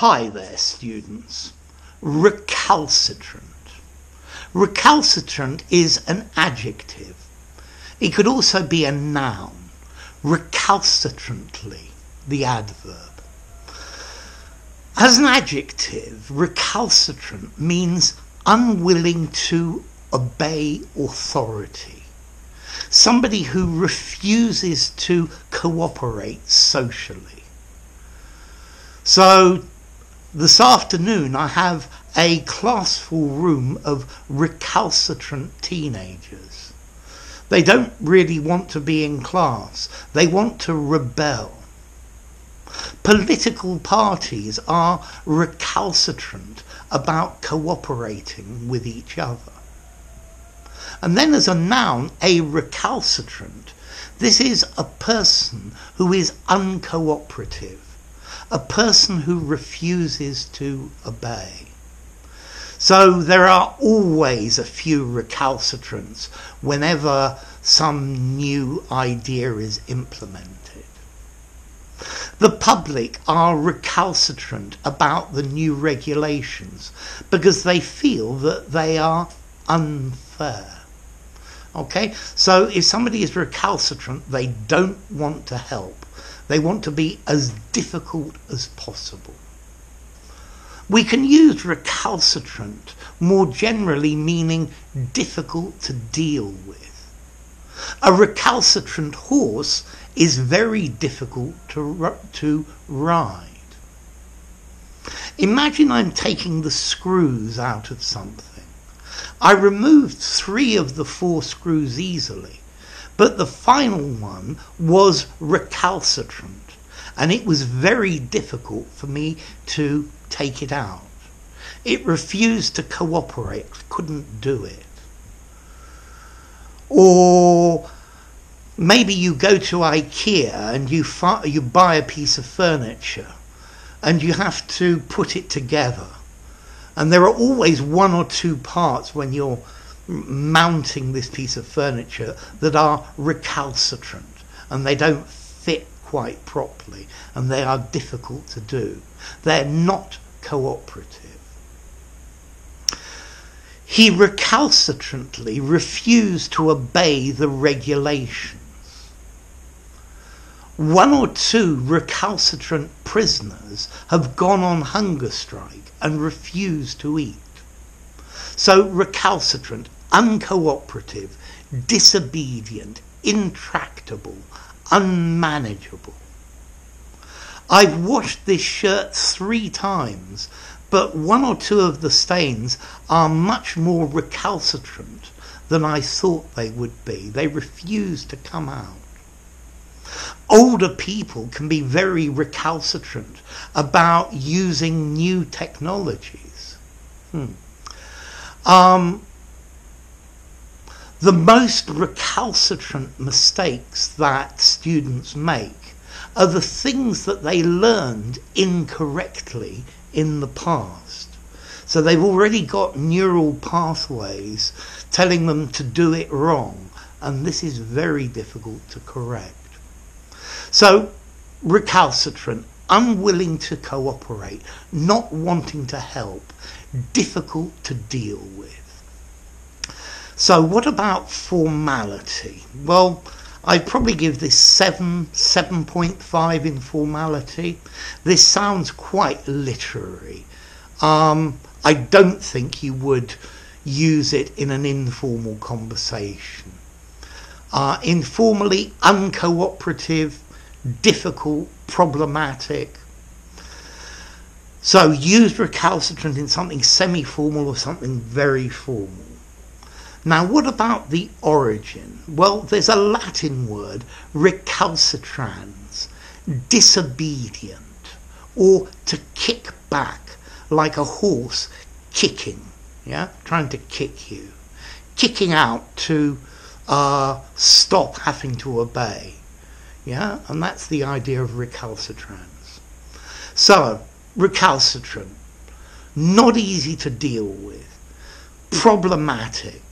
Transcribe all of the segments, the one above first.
Hi there, students. Recalcitrant. Recalcitrant is an adjective. It could also be a noun. Recalcitrantly, the adverb. As an adjective, recalcitrant means unwilling to obey authority. Somebody who refuses to cooperate socially. So this afternoon I have a class full room of recalcitrant teenagers. They don't really want to be in class. They want to rebel. Political parties are recalcitrant about cooperating with each other. And then as a noun, a recalcitrant, this is a person who is uncooperative, a person who refuses to obey. So there are always a few recalcitrants whenever some new idea is implemented. The public are recalcitrant about the new regulations because they feel that they are unfair. Okay, so if somebody is recalcitrant, they don't want to help. They want to be as difficult as possible. We can use recalcitrant more generally meaning difficult to deal with. A recalcitrant horse is very difficult to ride. Imagine I'm taking the screws out of something. I removed 3 of the 4 screws easily, but the final one was recalcitrant, and it was very difficult for me to take it out. It refused to cooperate, couldn't do it. Or maybe you go to IKEA and you buy a piece of furniture and you have to put it together. And there are always 1 or 2 parts when you're mounting this piece of furniture that are recalcitrant and they don't fit quite properly and they are difficult to do. They're not cooperative. He recalcitrantly refused to obey the regulations. 1 or 2 recalcitrant prisoners have gone on hunger strike and refused to eat. So recalcitrant, uncooperative, disobedient, intractable, unmanageable. I've washed this shirt 3 times, but 1 or 2 of the stains are much more recalcitrant than I thought they would be. They refuse to come out. Older people can be very recalcitrant about using new technologies. The most recalcitrant mistakes that students make are the things that they learned incorrectly in the past. So they've already got neural pathways telling them to do it wrong, and this is very difficult to correct. So recalcitrant, unwilling to cooperate, not wanting to help, difficult to deal with. So what about formality? Well, I'd probably give this 7.5 in formality. This sounds quite literary. I don't think you would use it in an informal conversation. Informally, uncooperative, difficult, problematic. So use recalcitrant in something semi-formal or something very formal. Now, what about the origin? Well, there's a Latin word, recalcitrans, disobedient, or to kick back, like a horse kicking, trying to kick you. Kicking out to stop having to obey. And that's the idea of recalcitrance. So, recalcitrant, not easy to deal with, problematic,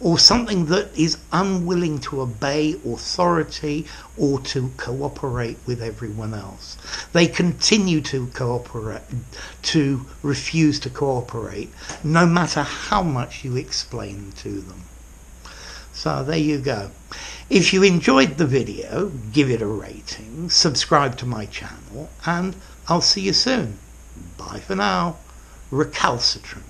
or something that is unwilling to obey authority or to cooperate with everyone else. They continue to refuse to cooperate, no matter how much you explain to them. So there you go. If you enjoyed the video, give it a rating, subscribe to my channel, and I'll see you soon. Bye for now. Recalcitrant.